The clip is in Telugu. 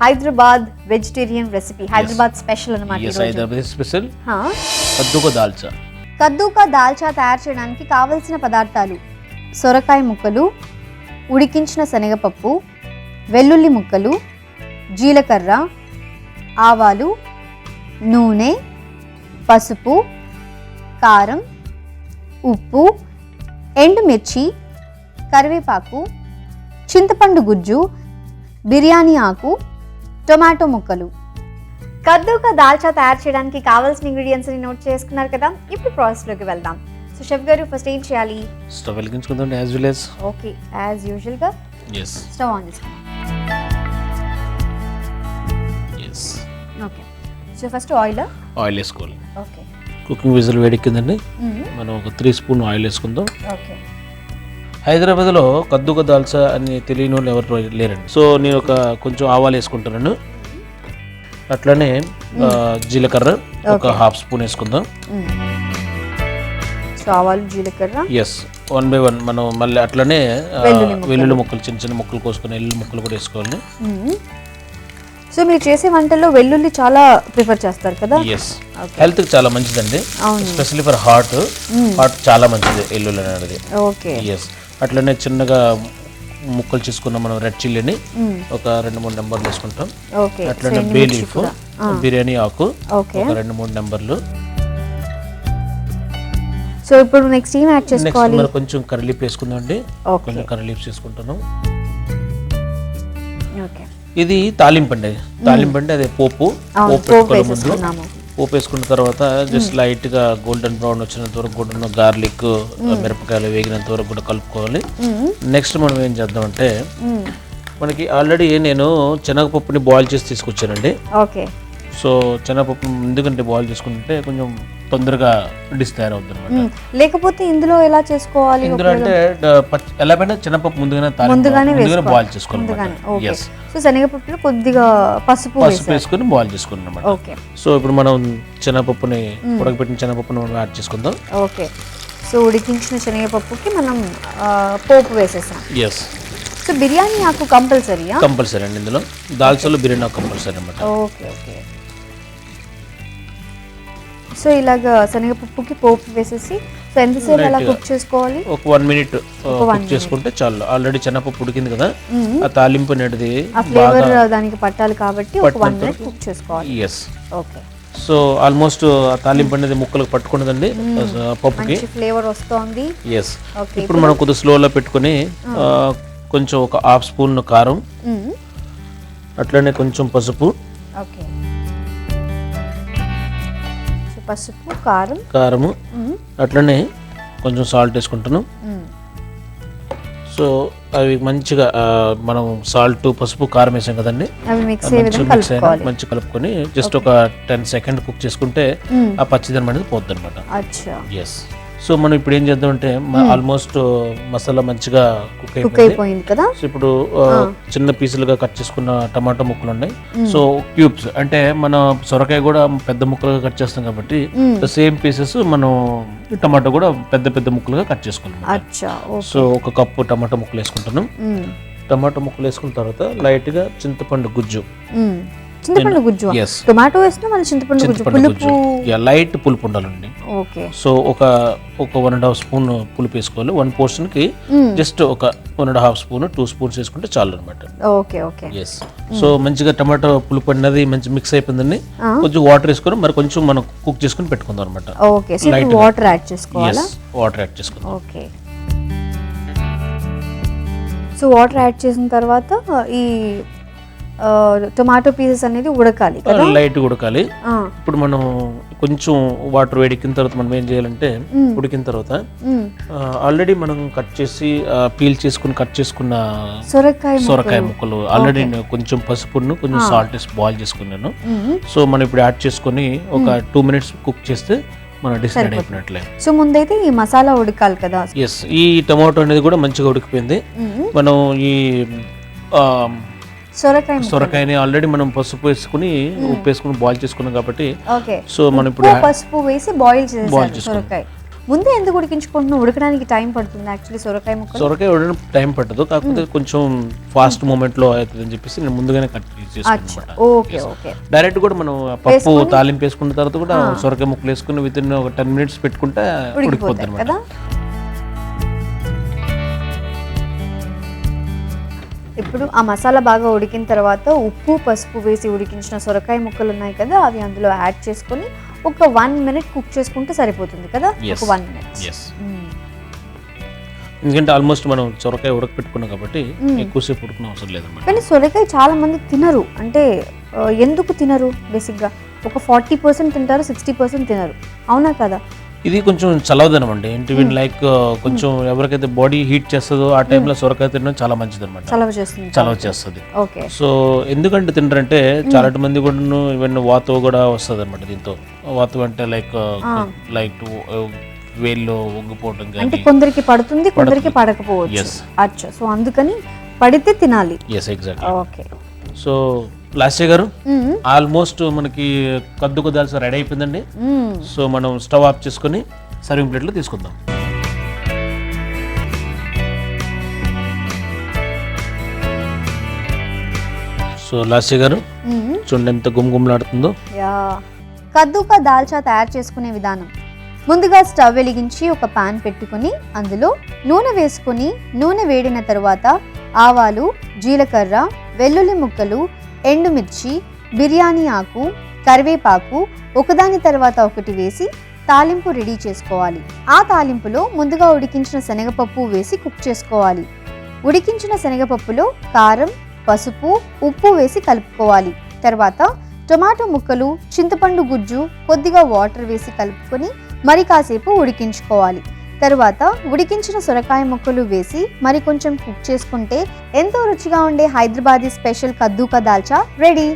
Hyderabad vegetarian recipe, Hyderabad special అన్నమాట. yes హైదరాబాద్ స్పెషల్ కద్దు కా దాల్చా. కద్దు కా దాల్చా తయారు చేయడానికి కావలసిన పదార్థాలు: సొరకాయ ముక్కలు, ఉడికించిన శనగపప్పు, వెల్లుల్లి ముక్కలు, జీలకర్ర, ఆవాలు, నూనె, పసుపు, కారం, ఉప్పు, ఎండుమిర్చి, కరివేపాకు, చింతపండు గుజ్జు, బిర్యానీ ఆకు, టొమాటో ముక్కలు. కద్దు కా దాల్చా తయారు చేయడానికి కావాల్సిన ఇంగ్రీడియంట్స్ ని నోట్ చేసుకున్నారు కదా. ఇప్పుడు ప్రాసెస్ లోకి వెళ్దాం. సో షెఫ్ గారు, ఫస్ట్ ఏం చేయాలి? స్టవ్ వెలిగించుకుందాం as well as. Okay, as usual గా yes స్టవ్ ఆన్ చేసుకుందాం. yes okay, so first oil వేసుకోవాలి. ఓకే, కుకింగ్ విజిల్ వేడెక్కిందండి. మనం ఒక 3 స్పూన్ ఆయిల్ వేసుకుందాం. ఓకే. హైదరాబాద్లో కద్దు కా దాల్చా అని తెలియని వాళ్ళు ఎవరు లేరండి. సో నేను కొంచెం ఆవాలు వేసుకుంటున్నాను. అట్లనే జీలకర్ర ఒక హాఫ్ స్పూన్ వేసుకుందాం. సో ఆవాలు, జీలకర్ర. ఎస్, 1 by 1 మనం మళ్ళీ అట్లనే వెల్లుల్లి ముక్కలు, చిన్న చిన్న ముక్కలు కోసుకుని వెల్లుల్లి ముక్కలు కూడా వేసుకోవాలి. సో మీరు చేసే వంటల్లో వెల్లుల్లి చాలా ప్రిఫర్ చేస్తారు కదా? ఎస్, హెల్త్ కి చాలా మంచిదండి. ఎస్పెషల్లీ ఫర్ హార్ట్ చాలా మంచిది వెల్లుల్లి అనేది. ఓకే. ఎస్, అట్లనే చిన్నగా ముక్కలు చేసుకున్న మనం రెడ్ చిల్లీని ఒక 2-3 నెంబర్లు వేసుకుంటాం. అట్లనే బే లీఫ్, బిర్యానీ ఆకు ఒక 2-3 నెంబర్లు. సో ఇప్పుడు నెక్స్ట్ ఏం యాడ్ చేసుకోవాలి? నెక్స్ట్ కొంచెం కర్రీ లీఫ్ వేసుకుందాం అండి. కొంచెం కర్రీ లీఫ్ చేసుకుంటాను. ఓకే, ఇది తాలింపు అండి. అదే పోపు పెట్టుకోవాలి. ముందు పోపు వేసుకున్న తర్వాత జస్ట్ లైట్ గా గోల్డెన్ బ్రౌన్ వచ్చినంత వరకు కూడా గార్లిక్, మిరపకాయలు వేగినంత వరకు కూడా కలుపుకోవాలి. నెక్స్ట్ మనం ఏం చేద్దాం అంటే, మనకి ఆల్రెడీ నేను శనగపప్పుని బాయిల్ చేసి తీసుకొచ్చానండి. ఓకే. సో శనగపప్పు ఎందుకంటే బాయిల్ చేసుకుంటే కొంచెం తొందరగా డిష్ తయారవుతుంది అనమాట. లేకపోతే ఇందులో ఎలా చేసుకోవాలి? ఇందులో అంటే ఎలా పైన శనగపప్పు ముందుగానే బాయిల్ చేసుకోవాలి. సో శనగపప్పులో కొద్దిగా పసుపు వేసుకొని బాయిల్ చేసుకున్నాం అనమాట. ఓకే. సో ఇప్పుడు మనం శనగపప్పుని ఉడకబెట్టిన శనగపప్పుని యాడ్ చేసుకుందాం. ఓకే. సో ఉడికించిన శనగపప్పుకి మనం పోపు వేసేసాం. ఎస్. సో బిర్యానీ ఆకు కంపల్సరీయా? కంపల్సరీ అండి. ఇందులో దాల్చాలో బిర్యానీ ఆకు కంపల్సరీ అనమాట. ఓకే. ఓకే. సో ఇలాగ శనగపప్పుకి పోపు వేసేసి సో ఎంతసేపు అలా కుక్ చేసుకోవాలి? ఒక 1 minute కుక్ చేసుకుంటే చాలు. ఆల్రెడీ శనగపప్పు ఉడికింది కదా, ఆ తాలింపు అనేది ఆ ఫ్లేవర్ దానికి పట్టాలి కాబట్టి ఒక 1 minute కుక్ చేసుకోవాలి. ఎస్. ఓకే. సో ఆల్మోస్ట్ ఆ తాలింపు అనేది ముక్కలకు పట్టుకున్నదండి పప్పుకి. ఫ్లేవర్ వస్తుంది. ఎస్. ఇప్పుడు మనం కొద్దిగా స్లోలో పెట్టుకుని కొంచెం ఒక హాఫ్ స్పూన్ కారం, అట్లనే కొంచెం పసుపు. ఓకే. పసుపు, కారము, అట్లనే కొంచెం సాల్ట్ వేసుకుంటాను. సో అవి మంచిగా మనం సాల్ట్, పసుపు, కారం వేసాం కదండి, మంచి కలుపుకొని జస్ట్ ఒక 10 seconds కుక్ చేసుకుంటే ఆ పచ్చిదనం అనేది పోద్ది అనమాట. ఎస్. సో మనం ఇప్పుడు ఏం చేద్దాం అంటే, ఆల్మోస్ట్ మసాలా మంచిగా కుక్ అయిపోయింది కదా. సో ఇప్పుడు చిన్న పీసులుగా కట్ చేసుకున్న టమాటో ముక్కలు ఉన్నాయి. సో క్యూబ్స్ అంటే మన సొరకాయ కూడా పెద్ద ముక్కలుగా కట్ చేస్తాం కాబట్టి సేమ్ పీసెస్ మనం టమాటో కూడా పెద్ద పెద్ద ముక్కలుగా కట్ చేసుకున్నాం. సో 1 కప్పు టమాటో ముక్కలు వేసుకుంటున్నాం. టమాటో ముక్కలు వేసుకున్న తర్వాత లైట్ గా చింతపండు గుజ్జు. టొమాటో వేసినా మళ్ళీ చింతపండు గుజ్జు లైట్ పులుపు ఉండాలండి. ఓకే. సో ఒక 1.5 స్పూన్ పులుపు వేసుకోవాలి. 1 portion కి జస్ట్ ఒక 1.5 స్పూన్, 2 spoons వేసుకుంటే చాలు అనమాట. ఓకే. ఓకే. ఎస్. సో మంచిగా టమాటో పులుపు అనేది మంచి మిక్స్ అయిపోయిందండి. కొంచెం వాటర్ వేసుకొని మరి కొంచెం మనం కుక్ చేసుకుని పెట్టుకుందాం అనమాట. ఓకే. సో వాటర్ యాడ్ చేసుకోవాలా? వాటర్ యాడ్ చేసుకుందాం. ఓకే. సో వాటర్ యాడ్ చేసిన తర్వాత ఈ టొమాటో పీసెస్ అనేది ఉడకాలి కదా, లైట్ ఉడకాలి. ఇప్పుడు మనం కొంచెం వాటర్ వేడికిన తర్వాత మనం ఏం చేయాలంటే, ఉడికిన తర్వాత ఆల్రెడీ మనం కట్ చేసి పీల్ చేసుకుని కట్ చేసుకున్న సొరకాయ ముక్కలు ఆల్రెడీ కొంచెం పసుపును కొంచెం సాల్ట్ వేసి బాయిల్ చేసుకున్నాను. సో మనం ఇప్పుడు యాడ్ చేసుకొని ఒక 2 minutes కుక్ చేస్తే మన డిష్ రెడీ అయిపోయినట్లే. సో ముందైతే ఈ మసాలా ఉడకాలి కదా. ఎస్. ఈ టమాటో అనేది కూడా మంచిగా ఉడికిపోయింది. మనం ఈ సొరకాయని ఆల్రెడీ మనం పసుపు వేసుకుని ఉప్పు వేసుకుని బాయిల్ చేసుకున్నాం కాబట్టి, సో మనం ఇప్పుడు పసుపు వేసి బాయిల్ చేసుకున్నాం. ముందే ఎందుకు ఉడికించుకుంటున్నావు? ఉడకడానికి టైం పడుతుంది యాక్చువల్లీ సొరకాయ ముక్కలు. సొరకాయ ఉడకడానికి టైం పట్టదు, కాకపోతే కొంచెం ఫాస్ట్ మూమెంట్ లో అవుతుంది అని చెప్పేసి నేను ముందుగానే కట్ చేసుకున్నాను. Okay okay. డైరెక్ట్ కూడా మనం పప్పు తాలింపు వేసుకున్న తర్వాత కూడా సొరకాయ ముక్కలు వేసుకుని విత్ ఇన్ ఒక 10 minutes పెట్టుకుంటే ఉడికిపోద్ది అనమాట. కదా ఇప్పుడు ఆ మసాలా బాగా ఉడికిన తర్వాత ఉప్పు పసుపు వేసి ఉడికించిన సొరకాయ ముక్కలు ఉన్నాయి కదా, అవి అందులో యాడ్ చేసుకొని ఒక 1 minute కుక్ చేసుకుంటే సరిపోతుంది కదా. ఒక 1 minute. ఎందుకంటే ఆల్మోస్ట్ మనం సొరకాయ ఉడకపెట్టుకున్నాం కాబట్టి ఎక్కువసేపు ఉడకడం అవసరం లేదన్నమాట. కానీ సొరకాయ చాలా మంది తినరు, అంటే ఎందుకు తినరు? బేసిక్గా ఒక 40% తింటారు, 60% తినరు, అవునా కదా? ఇది కొంచెం చలవదనం అండి. ఏంటి లైక్ కొంచెం ఎవరికైతే బాడీ హీట్ చేస్తుందో ఆ టైంలో సొరకాయ తినడం చాలా మంచిది అనమాట, చలవ చేస్తుంది. సో ఎందుకంటే తింటారంటే చాలా మంది కూడా ఈవెన్ వాతు కూడా వస్తుంది అనమాట. దీంతో వాతు అంటే లైక్ వేల్లో వంగిపోవడం, అంటే కొందరికి పడుతుంది, కొందరికి పడకపోవచ్చు. అచ్చా, సో అందుకని పడితే తినాలి. ఓకే. సో లాస్య గారు ఆల్మోస్ట్ మనకి కద్దుకు దాల్సా రెడీ అయిపోయిందండి. సో మనం స్టవ్ ఆఫ్ చేసుకొని సర్వింగ్ ప్లేట్లో తీసుకుందాం. సో లాస్య గారు చూడండి ఎంత గుమ్గుమ్లాడుతుందో. కద్దుకా దాల్చా తయారు చేసుకునే విధానం: ముందుగా స్టవ్ వెలిగించి ఒక పాన్ పెట్టుకుని అందులో నూనె వేసుకుని నూనె వేడిన తర్వాత ఆవాలు, జీలకర్ర, వెల్లుల్లి ముక్కలు, ఎండుమిర్చి, బిర్యానీ ఆకు, కరివేపాకు ఒకదాని తర్వాత ఒకటి వేసి తాలింపు రెడీ చేసుకోవాలి. ఆ తాలింపులో ముందుగా ఉడికించిన శనగపప్పు వేసి కుక్ చేసుకోవాలి. ఉడికించిన శనగపప్పులో కారం, పసుపు, ఉప్పు వేసి కలుపుకోవాలి. తర్వాత టొమాటో ముక్కలు, చింతపండు గుజ్జు, కొద్దిగా వాటర్ వేసి కలుపుకొని మరి కాసేపు ఉడికించుకోవాలి. తరువాత ఉడికించిన సొరకాయ ముక్కలు వేసి మరి కొంచెం కుక్ చేసుకుంటే ఎంతో రుచిగా ఉండే హైదరాబాదీ స్పెషల్ కద్దు కా దాల్చా రెడీ.